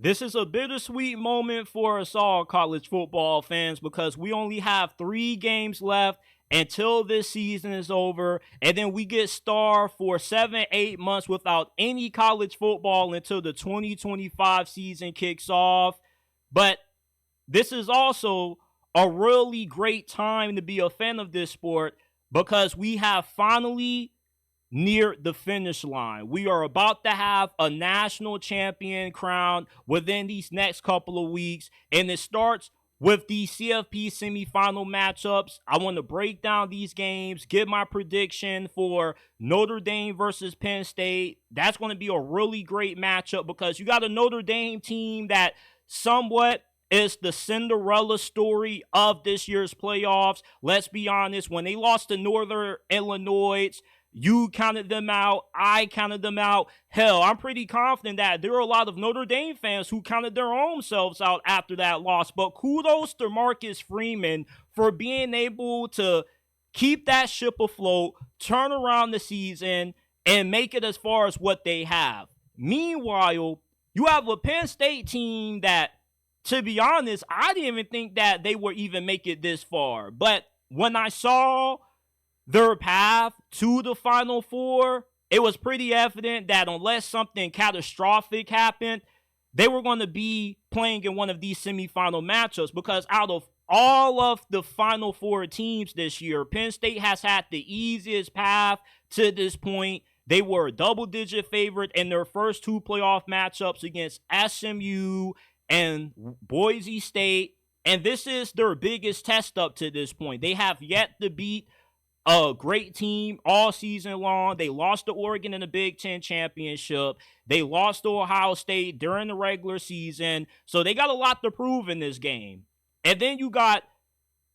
This is a bittersweet moment for us all, college football fans, because we only have 3 games left until this season is over, and then we get starved for 7-8 months without any college football until the 2025 season kicks off. But this is also a really great time to be a fan of this sport because we have finally near the finish line. We are about to have a national champion crowned within these next couple of weeks, and it starts with the CFP semifinal matchups. I want to break down these games, give my prediction for Notre Dame versus Penn State. That's going to be a really great matchup because you got a Notre Dame team that somewhat is the Cinderella story of this year's playoffs. Let's be honest, when they lost to Northern Illinois, you counted them out. I counted them out. Hell, I'm pretty confident that there are a lot of Notre Dame fans who counted their own selves out after that loss. But kudos to Marcus Freeman for being able to keep that ship afloat, turn around the season, and make it as far as what they have. Meanwhile, you have a Penn State team that, to be honest, I didn't even think that they would even make it this far. But when I saw their path to the Final Four, it was pretty evident that unless something catastrophic happened, they were going to be playing in one of these semifinal matchups because out of all of the Final Four teams this year, Penn State has had the easiest path to this point. They were a double-digit favorite in their first 2 playoff matchups against SMU and Boise State, and this is their biggest test up to this point. They have yet to beat a great team all season long. They lost to Oregon in the Big Ten championship. They lost to Ohio State during the regular season. So they got a lot to prove in this game. And then you got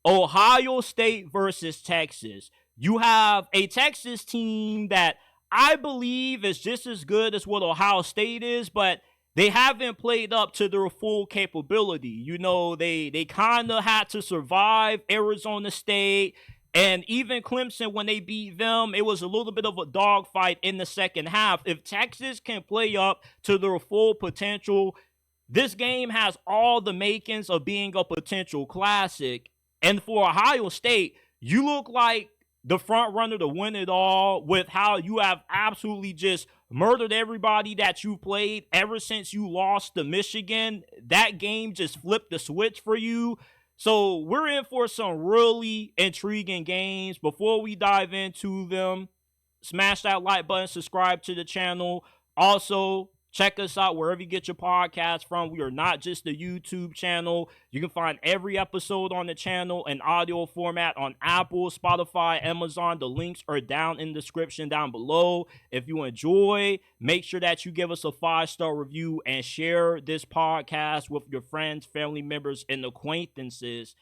Ohio State versus Texas. You have a Texas team that I believe is just as good as what Ohio State is, but they haven't played up to their full capability. You know, they kind of had to survive Arizona State. And even Clemson, when they beat them, it was a little bit of a dogfight in the second half. If Texas can play up to their full potential, this game has all the makings of being a potential classic. And for Ohio State, you look like the front runner to win it all with how you have absolutely just murdered everybody that you played ever since you lost to Michigan. That game just flipped the switch for you. So we're in for some really intriguing games. Before we dive into them, smash that like button, subscribe to the channel. Also, check us out wherever you get your podcast from. We are not just a YouTube channel. You can find every episode on the channel in audio format on Apple, Spotify, Amazon. The links are down in the description down below. If you enjoy, make sure that you give us a 5-star review and share this podcast with your friends, family members, and acquaintances.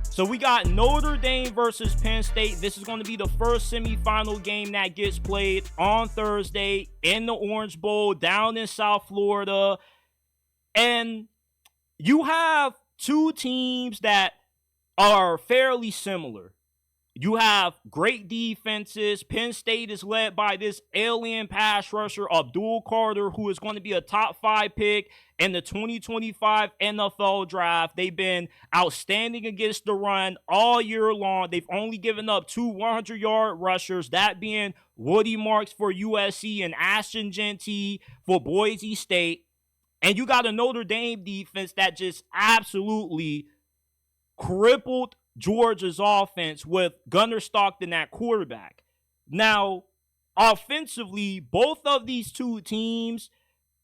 So we got Notre Dame versus Penn State. This is going to be the first semifinal game that gets played on Thursday in the Orange Bowl down in South Florida. And you have 2 teams that are fairly similar. You have great defenses. Penn State is led by this alien pass rusher, Abdul Carter, who is going to be a top 5 pick in the 2025 NFL draft. They've been outstanding against the run all year long. They've only given up 2 100-yard rushers, that being Woody Marks for USC and Ashton Jeanty for Boise State. And you got a Notre Dame defense that just absolutely crippled Georgia's offense with Gunnar Stockton at quarterback. Now, offensively, both of these 2 teams,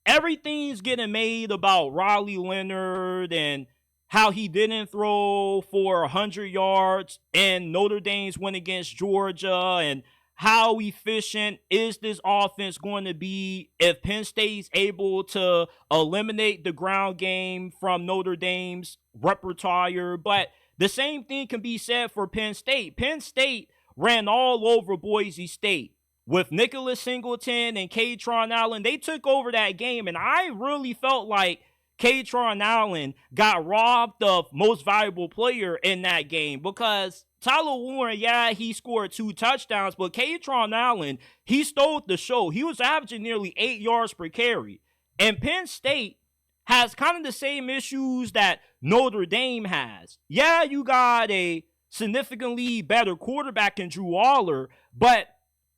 everything's getting made about Riley Leonard and how he didn't throw for 100 yards in Notre Dame's win against Georgia, and how efficient is this offense going to be if Penn State's able to eliminate the ground game from Notre Dame's repertoire. But the same thing can be said for Penn State. Penn State ran all over Boise State with Nicholas Singleton and Katron Allen. They took over that game, and I really felt like Katron Allen got robbed of most valuable player in that game because Tyler Warren, yeah, he scored 2 touchdowns, but Katron Allen, he stole the show. He was averaging nearly 8 yards per carry. And Penn State has kind of the same issues that Notre Dame has. Yeah, you got a significantly better quarterback in Drew Aller, but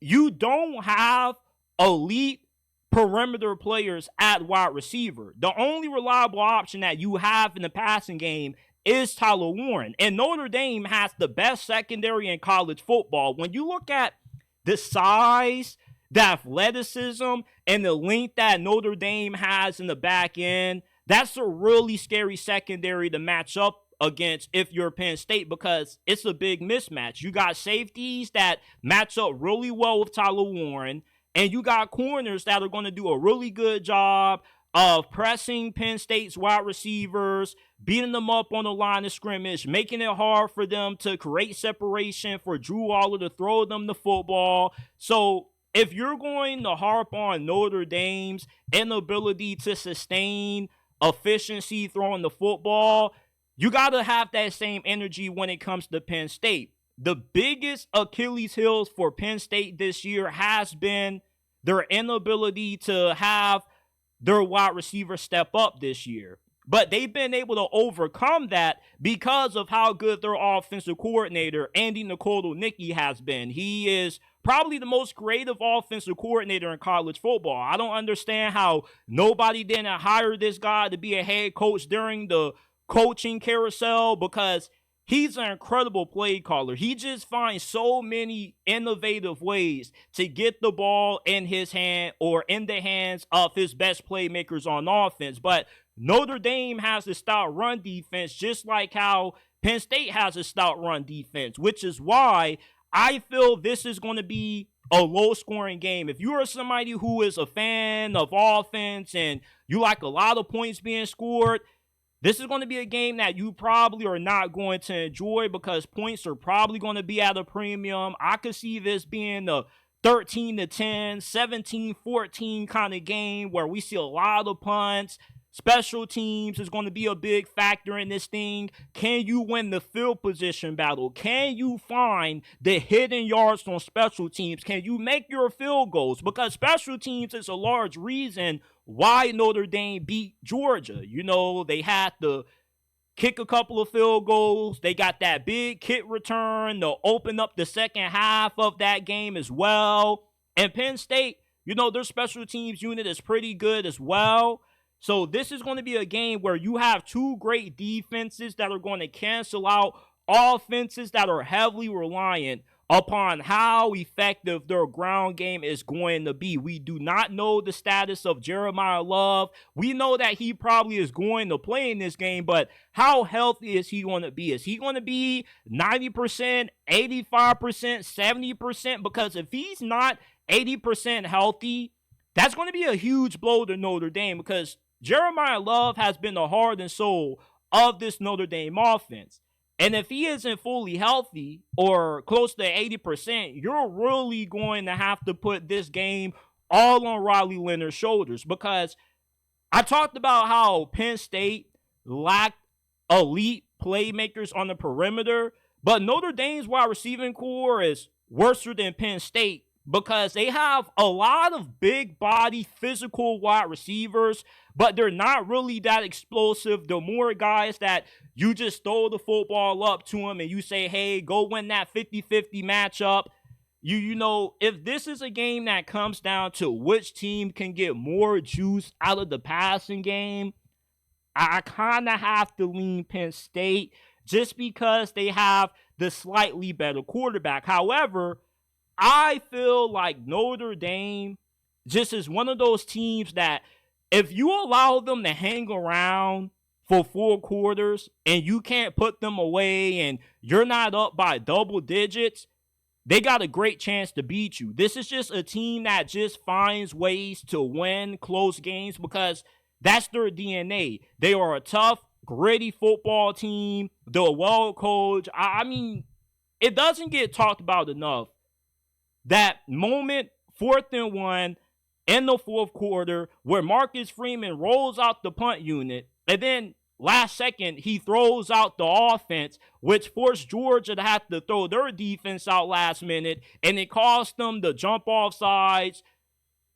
you don't have elite perimeter players at wide receiver. The only reliable option that you have in the passing game is Tyler Warren. And Notre Dame has the best secondary in college football. When you look at the size, the athleticism, and the length that Notre Dame has in the back end, that's a really scary secondary to match up against if you're Penn State because it's a big mismatch. You got safeties that match up really well with Tyler Warren, and you got corners that are going to do a really good job of pressing Penn State's wide receivers, beating them up on the line of scrimmage, making it hard for them to create separation for Drew Aller to throw them the football. So if you're going to harp on Notre Dame's inability to sustain efficiency throwing the football, you got to have that same energy when it comes to Penn State. The biggest Achilles heels for Penn State this year has been their inability to have their wide receiver step up this year. But they've been able to overcome that because of how good their offensive coordinator, Andy Nicola-Nicky, has been. He is probably the most creative offensive coordinator in college football. I don't understand how nobody didn't hire this guy to be a head coach during the coaching carousel because he's an incredible play caller. He just finds so many innovative ways to get the ball in his hand or in the hands of his best playmakers on offense. But Notre Dame has a stout run defense, just like how Penn State has a stout run defense, which is why I feel this is going to be a low-scoring game. If you are somebody who is a fan of offense and you like a lot of points being scored, this is going to be a game that you probably are not going to enjoy because points are probably going to be at a premium. I could see this being a 13-10, 17-14 kind of game where we see a lot of punts. Special teams is going to be a big factor in this thing. Can you win the field position battle? Can you find the hidden yards on special teams? Can you make your field goals? Because special teams is a large reason why Notre Dame beat Georgia. You know, they had to kick a couple of field goals. They got that big kick return to open up the second half of that game as well. And Penn State, you know, their special teams unit is pretty good as well. So this is going to be a game where you have two great defenses that are going to cancel out offenses that are heavily reliant upon how effective their ground game is going to be. We do not know the status of Jeremiah Love. We know that he probably is going to play in this game, but how healthy is he going to be? Is he going to be 90%, 85%, 70%? Because if he's not 80% healthy, that's going to be a huge blow to Notre Dame because Jeremiah Love has been the heart and soul of this Notre Dame offense. And if he isn't fully healthy or close to 80%, you're really going to have to put this game all on Riley Leonard's shoulders because I talked about how Penn State lacked elite playmakers on the perimeter, but Notre Dame's wide receiving core is worse than Penn State because they have a lot of big body physical wide receivers, but they're not really that explosive. They're more guys that you just throw the football up to them and you say, hey, go win that 50-50 matchup. You know, if this is a game that comes down to which team can get more juice out of the passing game, I kind of have to lean Penn State just because they have the slightly better quarterback. However, I feel like Notre Dame just is one of those teams that if you allow them to hang around for 4 quarters and you can't put them away and you're not up by double digits, they got a great chance to beat you. This is just a team that just finds ways to win close games because that's their DNA. They are a tough, gritty football team. They're well coached. I mean, it doesn't get talked about enough. That moment, 4th and 1, in the fourth quarter where Marcus Freeman rolls out the punt unit, and then last second he throws out the offense, which forced Georgia to have to throw their defense out last minute, and it caused them to jump off sides,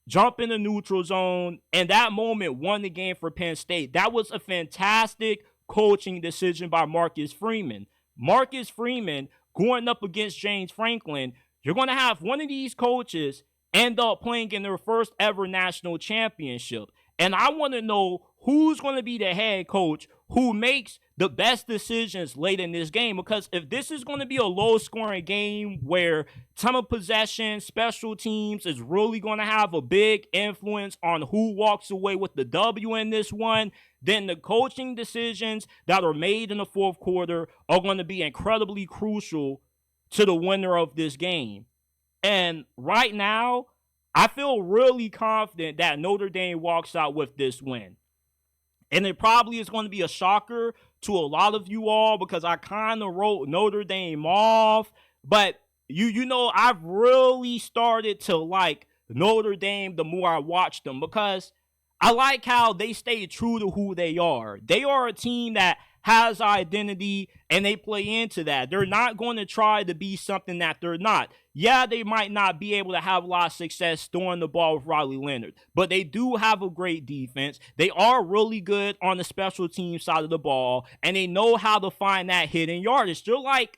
jump in the neutral zone, and that moment won the game for Penn State. That was a fantastic coaching decision by Marcus Freeman. Marcus Freeman going up against James Franklin, you're going to have one of these coaches end up playing in their first ever national championship. And I want to know who's going to be the head coach who makes the best decisions late in this game. Because if this is going to be a low-scoring game where time of possession, special teams is really going to have a big influence on who walks away with the W in this one, then the coaching decisions that are made in the fourth quarter are going to be incredibly crucial to the winner of this game. And right now, I feel really confident that Notre Dame walks out with this win. And it probably is going to be a shocker to a lot of you all because I kind of wrote Notre Dame off. But you know, I've really started to like Notre Dame the more I watch them because I like how they stay true to who they are. They are a team that has identity and they play into that. They're not going to try to be something that they're not. Yeah, they might not be able to have a lot of success throwing the ball with Riley Leonard, but they do have a great defense. They are really good on the special team side of the ball, and they know how to find that hidden yardage. They're like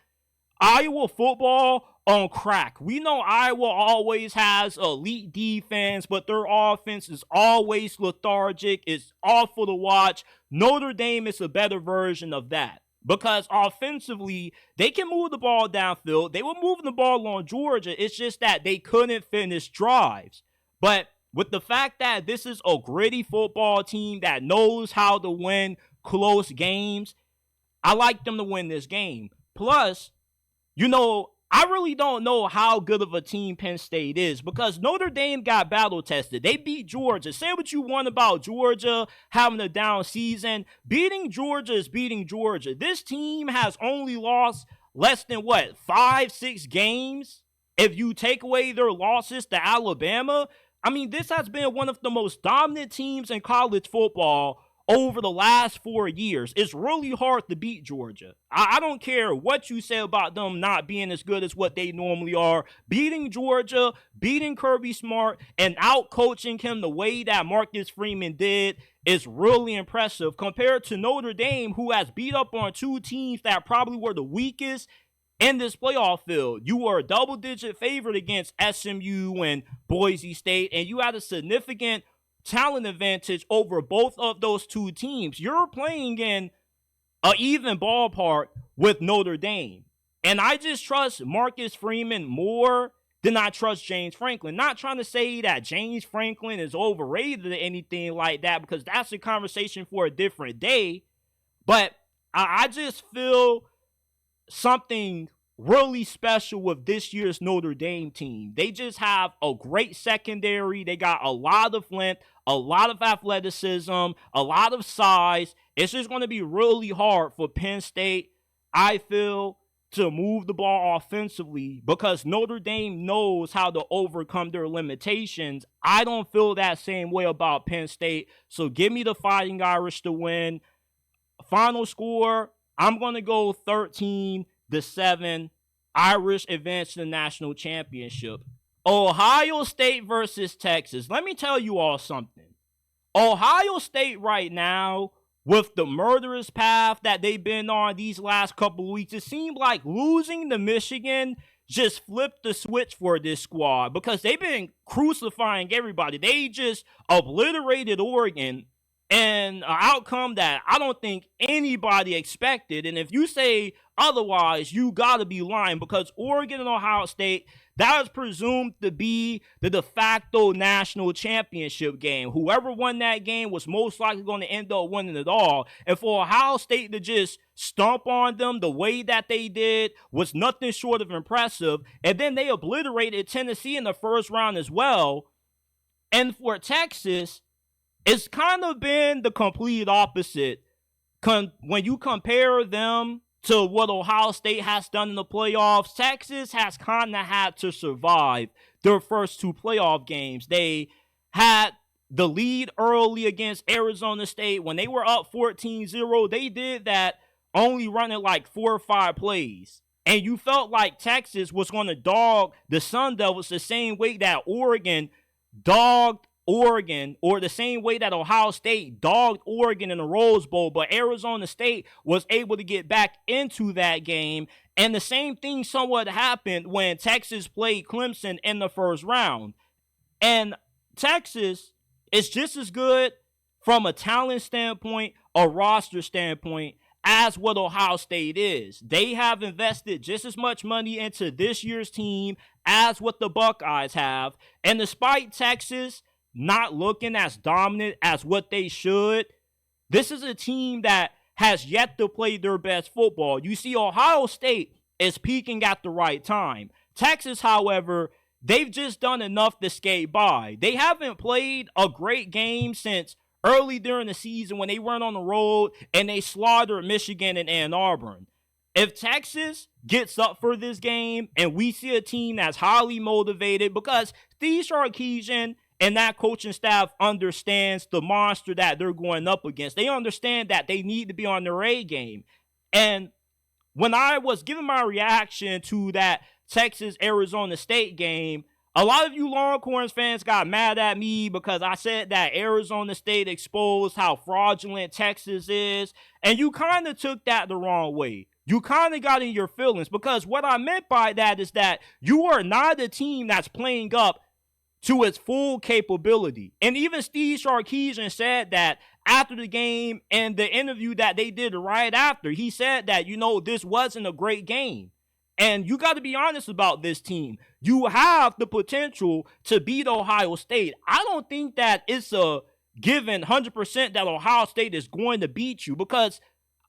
Iowa football on crack. We know Iowa always has elite defense, but their offense is always lethargic. It's awful to watch. Notre Dame is a better version of that because offensively, they can move the ball downfield. They were moving the ball on Georgia. It's just that they couldn't finish drives. But with the fact that this is a gritty football team that knows how to win close games, I like them to win this game. Plus, you know, I really don't know how good of a team Penn State is because Notre Dame got battle tested. They beat Georgia. Say what you want about Georgia having a down season. Beating Georgia is beating Georgia. This team has only lost less than 5-6 games? If you take away their losses to Alabama, I mean, this has been one of the most dominant teams in college football over the last 4 years. It's really hard to beat Georgia. I don't care what you say about them not being as good as what they normally are. Beating Georgia, beating Kirby Smart, and out-coaching him the way that Marcus Freeman did is really impressive compared to Notre Dame, who has beat up on two teams that probably were the weakest in this playoff field. You were a double-digit favorite against SMU and Boise State, and you had a significant talent advantage over both of those two teams. You're playing in an even ballpark with Notre Dame. And I just trust Marcus Freeman more than I trust James Franklin. Not trying to say that James Franklin is overrated or anything like that, because that's a conversation for a different day. But I just feel something really special with this year's Notre Dame team. They just have a great secondary. They got a lot of length, a lot of athleticism, a lot of size. It's just going to be really hard for Penn State, I feel, to move the ball offensively because Notre Dame knows how to overcome their limitations. I don't feel that same way about Penn State. So give me the Fighting Irish to win. Final score, I'm going to go 13-7. Irish advance to the national championship. Ohio State versus Texas. Let me tell you all something. Ohio State right now, with the murderous path that they've been on these last couple of weeks, it seemed like losing to Michigan just flipped the switch for this squad because they've been crucifying everybody. They just obliterated Oregon, and an outcome that I don't think anybody expected. And if you say otherwise, you got to be lying because Oregon and Ohio State, that is presumed to be the de facto national championship game. Whoever won that game was most likely going to end up winning it all. And for Ohio State to just stomp on them the way that they did was nothing short of impressive. And then they obliterated Tennessee in the first round as well. And for Texas, it's kind of been the complete opposite. When you compare them to what Ohio State has done in the playoffs, Texas has kind of had to survive their first two playoff games. They had the lead early against Arizona State. When they were up 14-0, they did that only running like 4 or 5 plays. And you felt like Texas was going to dog the Sun Devils the same way that Oregon dogged Oregon, or the same way that Ohio State dogged Oregon in the Rose Bowl, but Arizona State was able to get back into that game. And the same thing somewhat happened when Texas played Clemson in the first round. And Texas is just as good from a talent standpoint, a roster standpoint, as what Ohio State is. They have invested just as much money into this year's team as what the Buckeyes have. And despite Texas not looking as dominant as what they should, this is a team that has yet to play their best football. You see, Ohio State is peaking at the right time. Texas, however, they've just done enough to skate by. They haven't played a great game since early during the season when they went on the road and they slaughtered Michigan and Ann Arbor. If Texas gets up for this game and we see a team that's highly motivated, because Steve Sarkisian and that coaching staff understands the monster that they're going up against. They understand that they need to be on their A game. And when I was giving my reaction to that Texas-Arizona State game, a lot of you Longhorns fans got mad at me because I said that Arizona State exposed how fraudulent Texas is. And you kind of took that the wrong way. You kind of got in your feelings, because what I meant by that is that you are not a team that's playing up to its full capability. And even Steve Sarkisian said that after the game, and the interview that they did right after. He said that, this wasn't a great game. And you got to be honest about this team. You have the potential to beat Ohio State. I don't think that it's a given 100% that Ohio State is going to beat you, because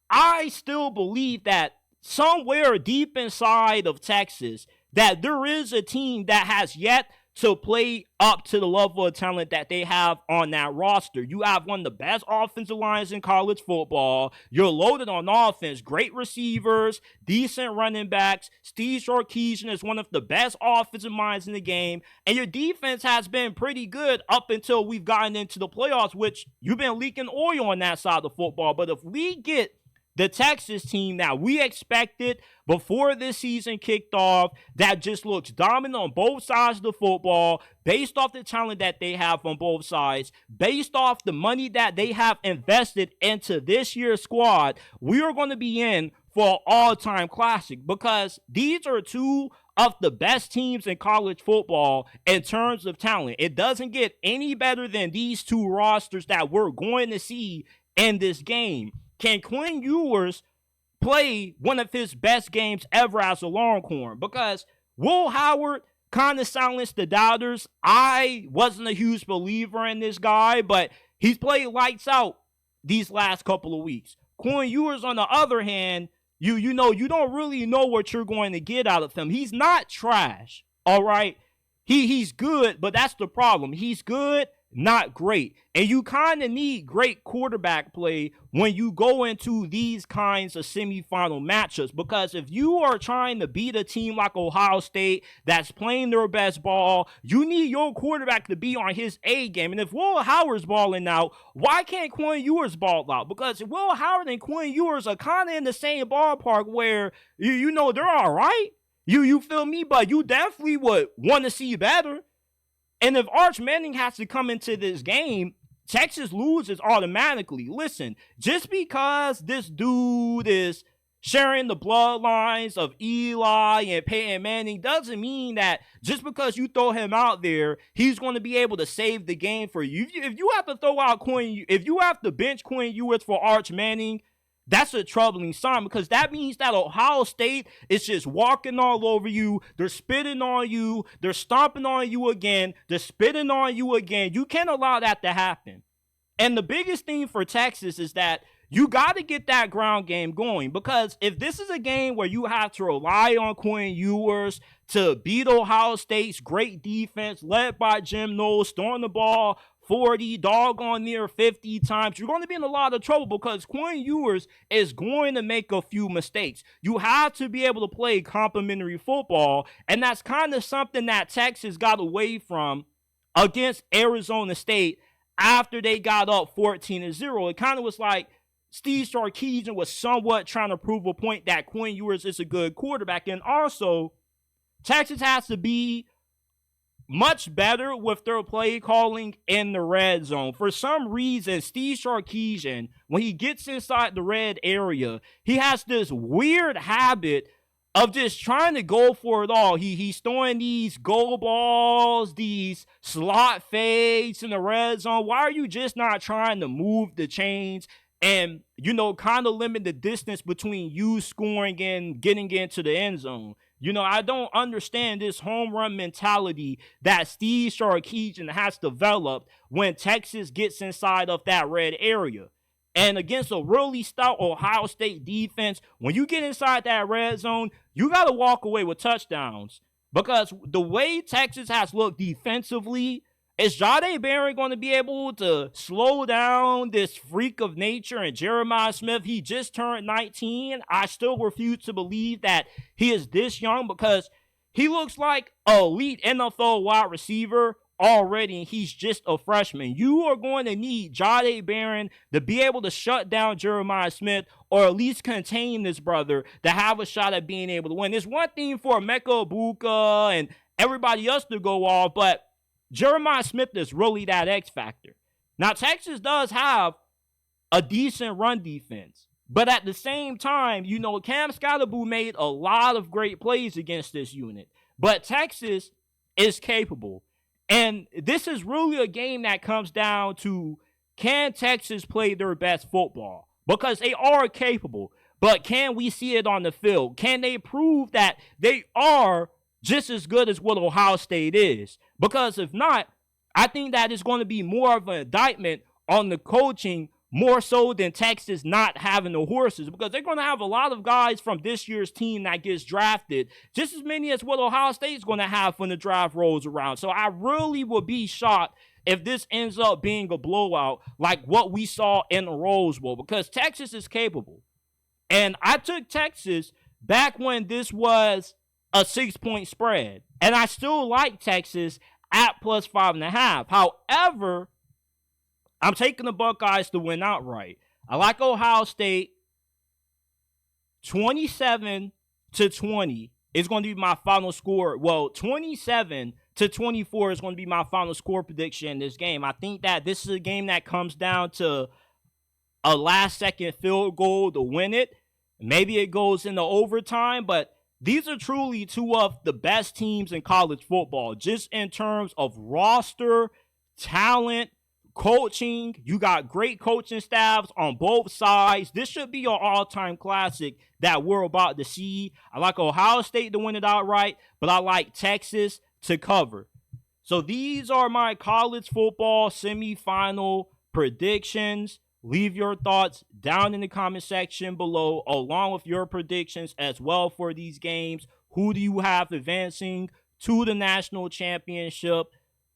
I still believe that somewhere deep inside of Texas, that there is a team that has yet to play up to the level of talent that they have on that roster. You have one of the best offensive lines in college football. You're loaded on offense. Great receivers, decent running backs. Steve Sarkisian is one of the best offensive minds in the game. And your defense has been pretty good up until we've gotten into the playoffs, which you've been leaking oil on that side of the football. But if we get the Texas team that we expected before this season kicked off, that just looks dominant on both sides of the football, based off the talent that they have on both sides, based off the money that they have invested into this year's squad, we are going to be in for an all-time classic, because these are two of the best teams in college football in terms of talent. It doesn't get any better than these two rosters that we're going to see in this game. Can Quinn Ewers play one of his best games ever as a Longhorn? Because Will Howard kind of silenced the doubters. I wasn't a huge believer in this guy, but he's played lights out these last couple of weeks. Quinn Ewers, on the other hand, you don't really know what you're going to get out of him. He's not trash, all right? He's good, but that's the problem. He's good, not great. And you kind of need great quarterback play when you go into these kinds of semifinal matchups, because if you are trying to beat a team like Ohio State that's playing their best ball, you need your quarterback to be on his A game. And if Will Howard's balling out, why can't Quinn Ewers ball out? Because Will Howard and Quinn Ewers are kind of in the same ballpark where, they're all right. You feel me? But you definitely would want to see better. And if Arch Manning has to come into this game, Texas loses automatically. Listen, just because this dude is sharing the bloodlines of Eli and Peyton Manning doesn't mean that just because you throw him out there, he's going to be able to save the game for you. If you have to throw out if you have to bench Quinn Ewers for Arch Manning, that's a troubling sign, because that means that Ohio State is just walking all over you. They're spitting on you. They're stomping on you again. They're spitting on you again. You can't allow that to happen. And the biggest thing for Texas is that you got to get that ground game going, because if this is a game where you have to rely on Quinn Ewers to beat Ohio State's great defense led by Jim Knowles, throwing the ball 40, doggone near 50 times, you're going to be in a lot of trouble, because Quinn Ewers is going to make a few mistakes. You have to be able to play complementary football, and that's kind of something that Texas got away from against Arizona State after they got up 14-0. It kind of was like Steve Sarkisian was somewhat trying to prove a point that Quinn Ewers is a good quarterback. And also, Texas has to be much better with their play calling in the red zone. For some reason, Steve Sarkisian, when he gets inside the red area, he has this weird habit of just trying to go for it all. He's throwing these goal balls, these slot fades in the red zone. Why are you just not trying to move the chains and, kind of limit the distance between you scoring and getting into the end zone? I don't understand this home run mentality that Steve Sarkisian has developed when Texas gets inside of that red area. And against a really stout Ohio State defense, when you get inside that red zone, you got to walk away with touchdowns. Because the way Texas has looked defensively, is Jahdae Barron going to be able to slow down this freak of nature and Jeremiah Smith? He just turned 19. I still refuse to believe that he is this young because he looks like an elite NFL wide receiver already, and he's just a freshman. You are going to need Jahdae Barron to be able to shut down Jeremiah Smith or at least contain this brother to have a shot at being able to win. There's one thing for Emeka Egbuka and everybody else to go off, but Jeremiah Smith is really that X factor. Now, Texas does have a decent run defense, but at the same time, Cam Scottaboo made a lot of great plays against this unit, but Texas is capable. And this is really a game that comes down to, can Texas play their best football? Because they are capable, but can we see it on the field? Can they prove that they are just as good as what Ohio State is? Because if not, I think that is going to be more of an indictment on the coaching more so than Texas not having the horses, because they're going to have a lot of guys from this year's team that gets drafted, just as many as what Ohio State is going to have when the draft rolls around. So I really would be shocked if this ends up being a blowout like what we saw in the Rose Bowl, because Texas is capable. And I took Texas back when this was a 6-point spread, and I still like Texas at plus 5.5. However, I'm taking the Buckeyes to win outright. I like Ohio State 27-20 is going to be my final score. Well, 27-24 is going to be my final score prediction in this game. I think that this is a game that comes down to a last-second field goal to win it. Maybe it goes into overtime, but these are truly two of the best teams in college football, just in terms of roster, talent, coaching. You got great coaching staffs on both sides. This should be an all-time classic that we're about to see. I like Ohio State to win it outright, but I like Texas to cover. So these are my college football semifinal predictions. Leave your thoughts down in the comment section below, along with your predictions as well for these games. Who do you have advancing to the national championship?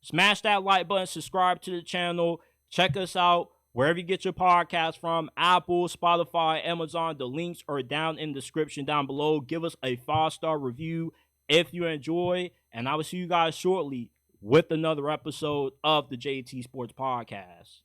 Smash that like button, subscribe to the channel. Check us out wherever you get your podcast from, Apple, Spotify, Amazon. The links are down in the description down below. Give us a 5-star review if you enjoy, and I will see you guys shortly with another episode of the JT Sports Podcast.